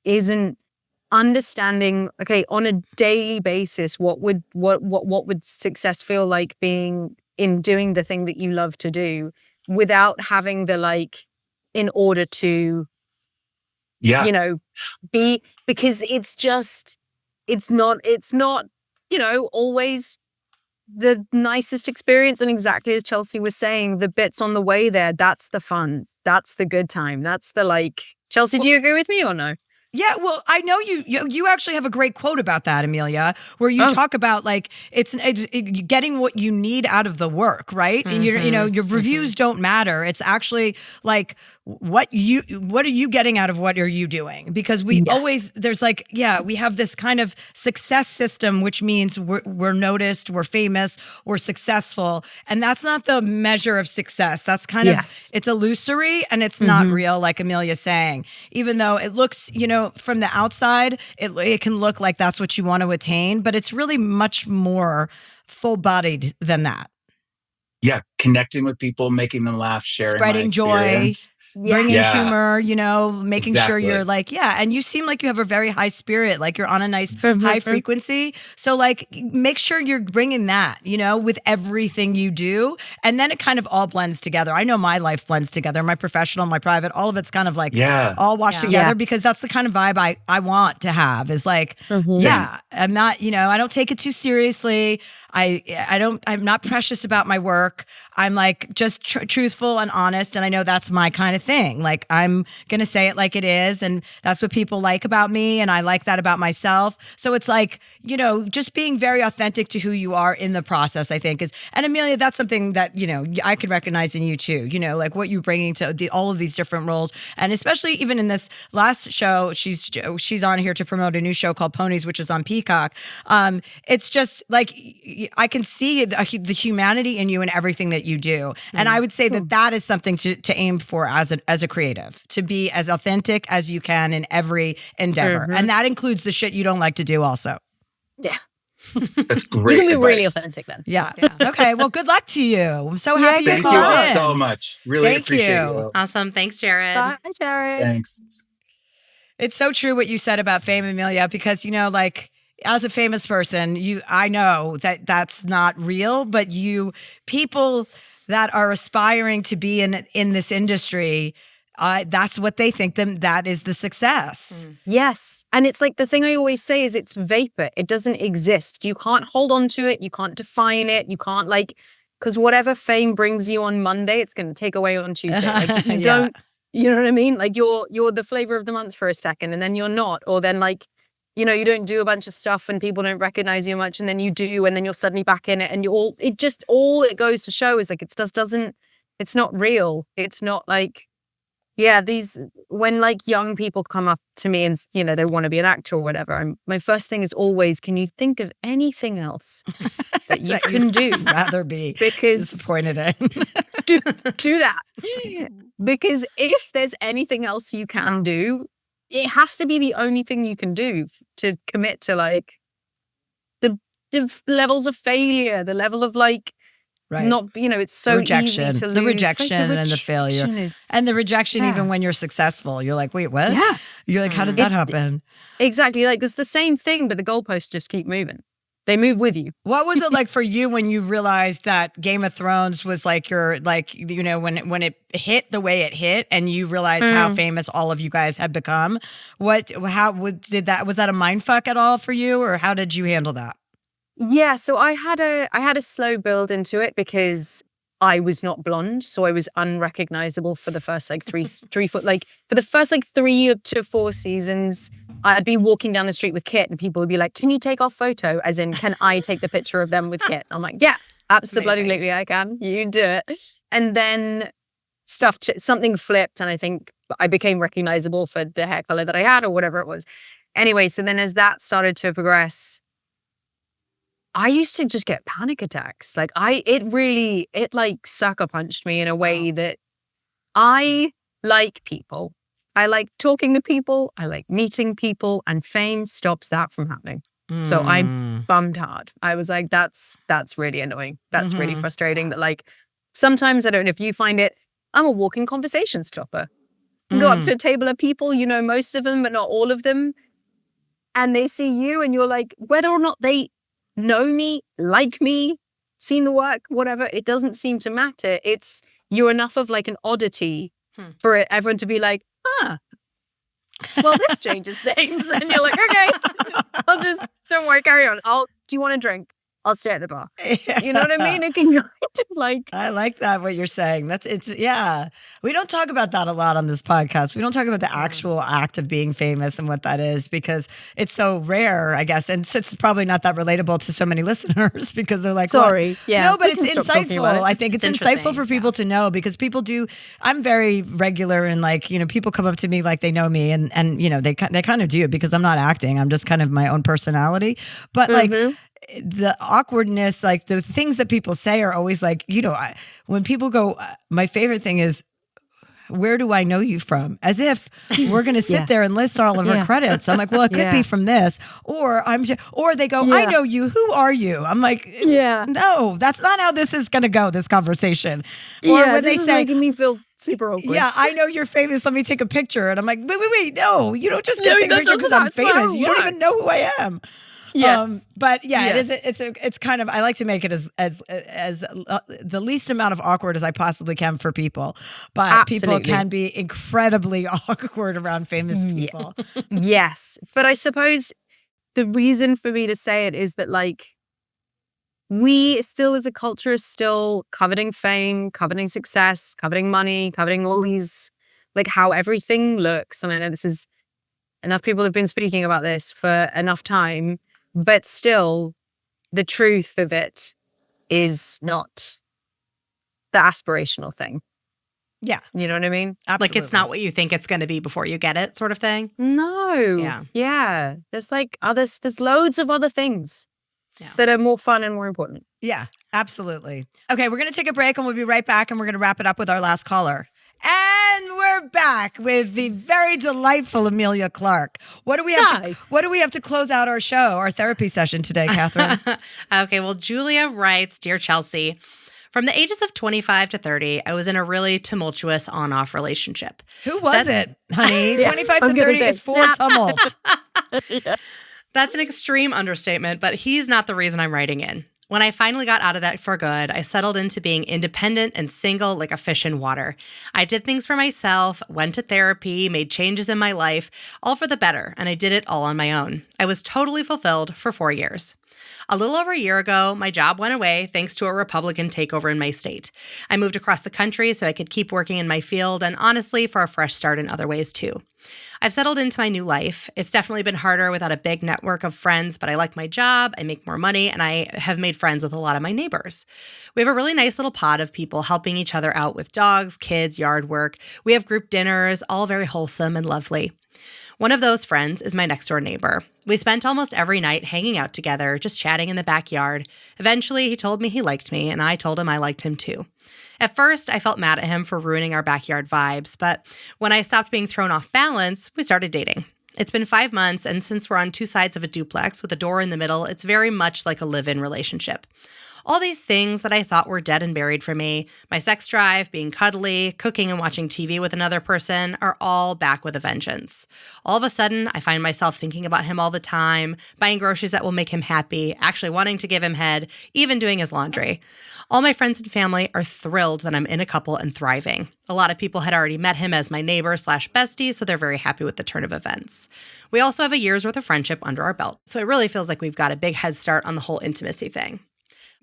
isn't. Understanding, okay, on a daily basis, what would success feel like being in doing the thing that you love to do without having the like, in order to, you know, be, because it's not, you know, always the nicest experience. And exactly as Chelsea was saying, the bits on the way there, that's the fun. That's the good time. That's the like, Chelsea, do you agree with me or no? Yeah, well, I know you actually have a great quote about that, Emilia, where you talk about like it's getting what you need out of the work, right? And you know, your reviews don't matter. It's actually like what are you getting out of what are you doing? Because we always, there's like, we have this kind of success system, which means we're noticed, we're famous, we're successful. And that's not the measure of success. That's kind of, it's illusory and it's not real, like Emilia's saying. Even though it looks, you know, from the outside, it can look like that's what you want to attain, but it's really much more full-bodied than that. Yeah, connecting with people, making them laugh, sharing spreading joy, bringing humor, you know, making sure you're like, and you seem like you have a very high spirit, like you're on a nice high frequency. So like, make sure you're bringing that, you know, with everything you do. And then it kind of all blends together. I know my life blends together, my professional, my private, all of it's kind of like all washed together because that's the kind of vibe I want to have is like, I'm not, you know, I don't take it too seriously. I'm not precious about my work. I'm like just truthful and honest. And I know that's my kind of thing. Like I'm going to say it like it is. And that's what people like about me. And I like that about myself. So it's like, you know, just being very authentic to who you are in the process, I think is, and Emilia, that's something that, you know, I could recognize in you too, you know, like what you're bringing to all of these different roles. And especially even in this last show, she's on here to promote a new show called PONIES, which is on Peacock. It's just like, I can see the humanity in you and everything that you do. And I would say that is something to aim for as a creative, to be as authentic as you can in every endeavor. And that includes the shit you don't like to do also. Yeah. That's great. You can be really authentic then. Yeah. Okay. Well, good luck to you. I'm so happy you called in. Thank you so much. Really appreciate it. Awesome. Thanks, Jared. Bye, Jared. Thanks. It's so true what you said about fame, Emilia, because, you know, like, as a famous person, I know that that's not real, but people that are aspiring to be in this industry, that's what they think that is the success. Yes. And it's like the thing I always say is it's vapor. It doesn't exist. You can't hold on to it. You can't define it. You can't because whatever fame brings you on Monday, it's going to take away on Tuesday. Like you don't, you know what I mean? Like you're the flavor of the month for a second and then you're not. Or then like, you know, you don't do a bunch of stuff and people don't recognize you much and then you do and then you're suddenly back in it and all it goes to show is like it just doesn't It's not real. It's not like, yeah, when like young people come up to me and, they want to be an actor or whatever, my first thing is always, can you think of anything else that you can do? Rather be because disappointed in. do that. Because if there's anything else you can do, it has to be the only thing you can do to commit to like the levels of failure, the level of like, not, it's so rejection, easy to lose. The rejection and the failure. And the rejection, even when you're successful, you're like, wait, what? Yeah. You're like, how did that happen? Exactly. Like, it's the same thing, but the goalposts just keep moving. They move with you. What was it like for you when you realized that Game of Thrones was like your, like, when it hit the way it hit and you realized how famous all of you guys had become? Was that a mind fuck at all for you, or how did you handle that? Yeah, so I had a slow build into it because I was not blonde, so I was unrecognizable for the first like three foot, like for the first like 3 to 4 seasons. I'd be walking down the street with Kit and people would be like, can you take our photo? As in, can I take the picture of them with Kit? I'm like, yeah, absolutely I can. You do it. And then something flipped and I think I became recognizable for the hair color that I had or whatever it was. Anyway, so then as that started to progress, I used to just get panic attacks. Like it like sucker punched me in a way that I like people. I like talking to people. I like meeting people, and fame stops that from happening. So I bummed hard. I was like, that's really annoying. That's really frustrating that like, sometimes, I don't know if you find it, I'm a walking conversation stopper. Go up to a table of people, most of them, but not all of them. And they see you and you're like, whether or not they know me, like me, seen the work, whatever, it doesn't seem to matter. You're enough of like an oddity for everyone to be like, well, this changes things. And you're like, okay, don't worry, carry on. Do you want a drink? I'll stay at the bar. Yeah. You know what I mean? It can kind of like. I like that, what you're saying. Yeah. We don't talk about that a lot on this podcast. We don't talk about the actual act of being famous and what that is because it's so rare, I guess. And it's probably not that relatable to so many listeners because they're like, sorry. Well, yeah. No, but it's insightful. I think it's insightful for people to know because people do. I'm very regular and like, people come up to me like they know me and they kind of do because I'm not acting. I'm just kind of my own personality. But like, the awkwardness, like the things that people say are always like, when people go, my favorite thing is, where do I know you from? As if we're going to sit there and list all of our credits. I'm like, well, it could be from this, or or they go, I know you. Who are you? I'm like, no, that's not how this is going to go. This conversation. Or when they say, making me feel super awkward. Yeah, I know you're famous. Let me take a picture. And I'm like, wait, no, you don't just get to take a picture because I'm famous. You don't even know who I am. Yes. But yeah, it's kind of, I like to make it as the least amount of awkward as I possibly can for people. But Absolutely. people can be incredibly awkward around famous people. Yes. But I suppose the reason for me to say it is that like, we still as a culture is still coveting fame, coveting success, coveting money, coveting all these, like how everything looks. And I know enough people have been speaking about this for enough time. But still, the truth of it is not the aspirational thing. Yeah. You know what I mean? Absolutely. Like it's not what you think it's going to be before you get it sort of thing? No. Yeah. Yeah. There's like there's loads of other things that are more fun and more important. Yeah, absolutely. Okay, we're going to take a break and we'll be right back and we're going to wrap it up with our last caller. And we're back with the very delightful Emilia Clarke. What do we have to close out our show, our therapy session today, Catherine? Okay, well, Julia writes, Dear Chelsea, from the ages of 25 to 30, I was in a really tumultuous on-off relationship. Who was it, honey? 25 to 30 is for tumult. That's an extreme understatement, but he's not the reason I'm writing in. When I finally got out of that for good, I settled into being independent and single like a fish in water. I did things for myself, went to therapy, made changes in my life, all for the better, and I did it all on my own. I was totally fulfilled for 4 years. A little over a year ago, my job went away thanks to a Republican takeover in my state. I moved across the country so I could keep working in my field and honestly for a fresh start in other ways too. I've settled into my new life. It's definitely been harder without a big network of friends, but I like my job, I make more money, and I have made friends with a lot of my neighbors. We have a really nice little pod of people helping each other out with dogs, kids, yard work. We have group dinners, all very wholesome and lovely. One of those friends is my next door neighbor. We spent almost every night hanging out together, just chatting in the backyard. Eventually, he told me he liked me, and I told him I liked him too. At first, I felt mad at him for ruining our backyard vibes, but when I stopped being thrown off balance, we started dating. It's been 5 months, and since we're on two sides of a duplex with a door in the middle, it's very much like a live-in relationship. All these things that I thought were dead and buried for me, my sex drive, being cuddly, cooking and watching TV with another person, are all back with a vengeance. All of a sudden, I find myself thinking about him all the time, buying groceries that will make him happy, actually wanting to give him head, even doing his laundry. All my friends and family are thrilled that I'm in a couple and thriving. A lot of people had already met him as my neighbor/bestie, so they're very happy with the turn of events. We also have a year's worth of friendship under our belt, so it really feels like we've got a big head start on the whole intimacy thing.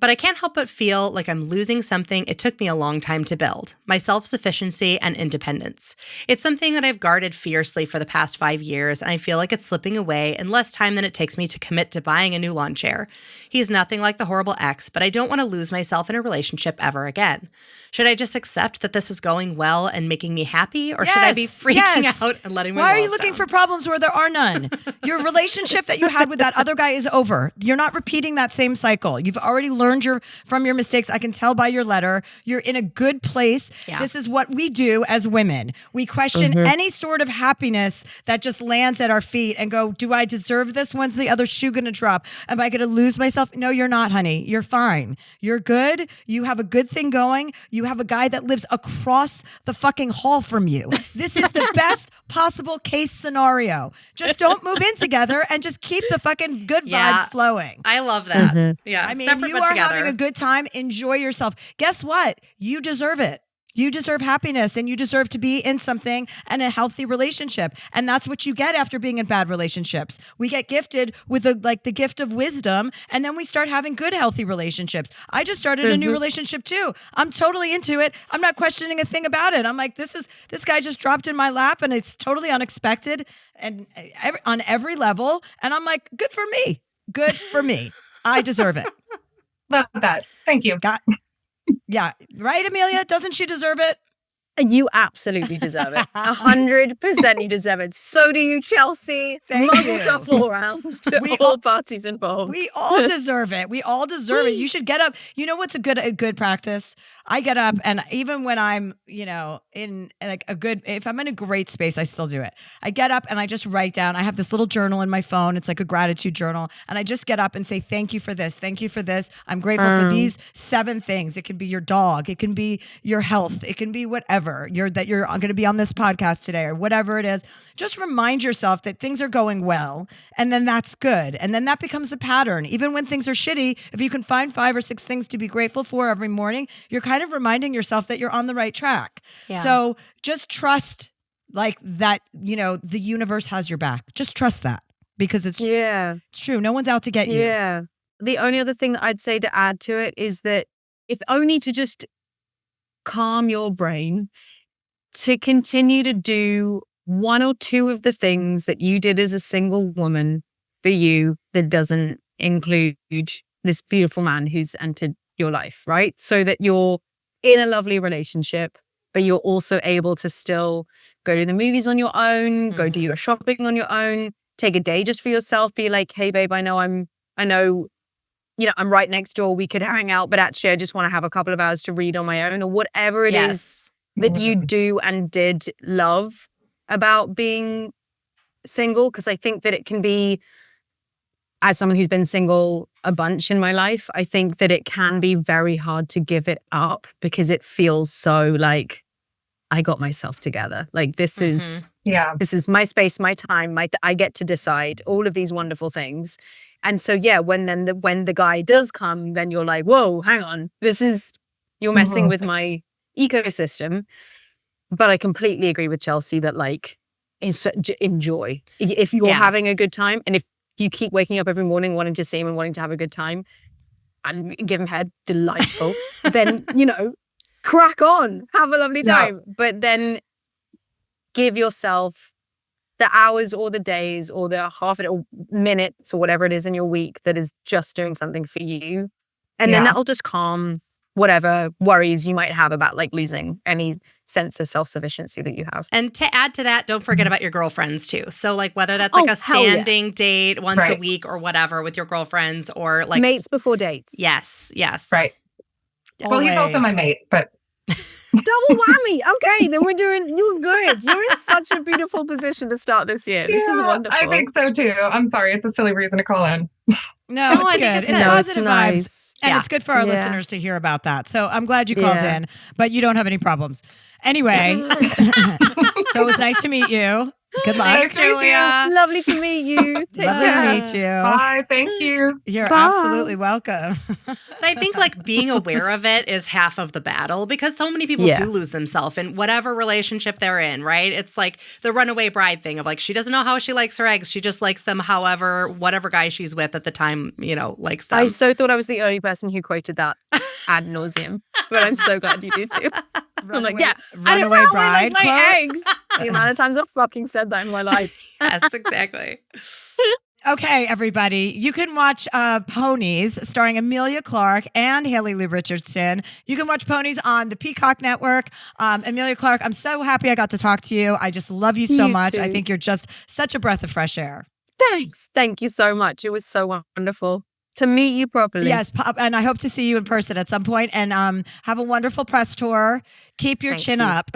But I can't help but feel like I'm losing something it took me a long time to build, my self-sufficiency and independence. It's something that I've guarded fiercely for the past 5 years, and I feel like it's slipping away in less time than it takes me to commit to buying a new lawn chair. He's nothing like the horrible ex, but I don't want to lose myself in a relationship ever again. Should I just accept that this is going well and making me happy, or should I be freaking out and letting my Why are walls you looking down? for problems where there are none? Your relationship that you had with that other guy is over. You're not repeating that same cycle. You've already learned from your mistakes. I can tell by your letter. You're in a good place. Yeah. This is what we do as women. We question any sort of happiness that just lands at our feet and go, do I deserve this? When's the other shoe going to drop? Am I going to lose myself? No, you're not, honey. You're fine. You're good. You have a good thing going. You have a guy that lives across the fucking hall from you. This is the best possible case scenario. Just don't move in together and just keep the fucking good vibes flowing. I love that. Yeah, I mean, separate you but are together. having a good time. Enjoy yourself. Guess what? You deserve it. You deserve happiness and you deserve to be in something and a healthy relationship. And that's what you get after being in bad relationships. We get gifted with the gift of wisdom, and then we start having good, healthy relationships. I just started a new relationship too. I'm totally into it. I'm not questioning a thing about it. I'm like, this guy just dropped in my lap and it's totally unexpected and on every level. And I'm like, good for me. Good for me. I deserve it. Love that. Thank you. Yeah. Right, Emilia? Doesn't she deserve it? You absolutely deserve it. 100% you deserve it. So do you, Chelsea. Thank Muzzle you. tough all around to all parties involved. We all deserve it. We all deserve it. You should get up. You know what's a good practice? I get up, and even when I'm, in like if I'm in a great space, I still do it. I get up and I just write down. I have this little journal in my phone. It's like a gratitude journal. And I just get up and say, thank you for this. Thank you for this. I'm grateful for these 7 things. It can be your dog. It can be your health. It can be whatever. That you're going to be on this podcast today or whatever it is. Just remind yourself that things are going well, and then that's good. And then that becomes a pattern. Even when things are shitty, if you can find 5 or 6 things to be grateful for every morning, you're kind of reminding yourself that you're on the right track. Yeah. So just trust like that, the universe has your back. Just trust that because it's true. No one's out to get you. Yeah. The only other thing that I'd say to add to it is that if only to just calm your brain, to continue to do 1 or 2 of the things that you did as a single woman for you that doesn't include this beautiful man who's entered your life, right? So that you're in a lovely relationship, but you're also able to still go to the movies on your own, go do your shopping on your own, take a day just for yourself, be like, hey babe, I know I'm right next door, we could hang out, but actually I just want to have a couple of hours to read on my own, or whatever it is that you do and did love about being single. Because I think that it can be, as someone who's been single a bunch in my life, I think that it can be very hard to give it up because it feels so like I got myself together. Like this is my space, my time, I get to decide all of these wonderful things. And so, when the guy does come, then you're like, whoa, hang on, you're messing with my ecosystem. But I completely agree with Chelsea that like, enjoy. If you're having a good time, and if you keep waking up every morning wanting to see him and wanting to have a good time and give him head, delightful. Then, crack on, have a lovely time. But then give yourself the hours or the days or the half or minutes or whatever it is in your week that is just doing something for you. And then that'll just calm whatever worries you might have about like losing any sense of self-sufficiency that you have. And to add to that, don't forget about your girlfriends too. So like whether that's like a standing date once a week or whatever with your girlfriends or like mates before dates. Yes. Right. Always. Well, he's also my mate, but double whammy. Okay, then you're good. You're in such a beautiful position to start this year. This is wonderful. I think so too. I'm sorry. It's a silly reason to call in. No, it's good. It's positive vibes. And Yeah. it's good for our listeners to hear about that. So I'm glad you called in, but you don't have any problems. Anyway, so it was nice to meet you. Good luck. Thanks, Julia. Lovely to meet you. Take Lovely care. to meet you. Bye. Thank you. You're Bye. absolutely welcome. But I think like being aware of it is half of the battle because so many people do lose themselves in whatever relationship they're in, right? It's like the runaway bride thing of like, she doesn't know how she likes her eggs. She just likes them however, whatever guy she's with at the time, likes them. I so thought I was the only person who quoted that ad nauseum, but I'm so glad you do too. I'm like, I don't Runaway know bride my quote? eggs. The amount of times I've fucking said that in my life. Yes, exactly. Okay, everybody. You can watch Ponies starring Emilia Clarke and Haley Lou Richardson. You can watch Ponies on the Peacock Network. Emilia Clarke, I'm so happy I got to talk to you. I just love you so much. Too. I think you're just such a breath of fresh air. Thanks. Thank you so much. It was so wonderful to meet you properly. Yes, and I hope to see you in person at some point. And have a wonderful press tour. Keep your Thank chin you. up.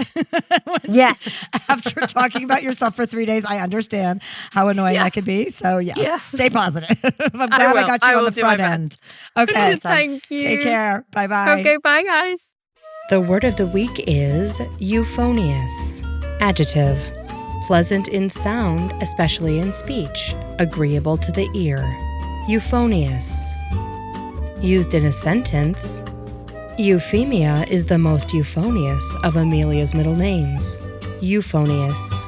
Yes. After talking about yourself for 3 days, I understand how annoying that can be. So yes, stay positive. I'm glad I got you on the front end. Okay. Thank you. Take care. Bye-bye. Okay, bye guys. The word of the week is euphonious. Adjective. Pleasant in sound, especially in speech. Agreeable to the ear. Euphonious. Used in a sentence, Euphemia is the most euphonious of Emilia's middle names. Euphonious.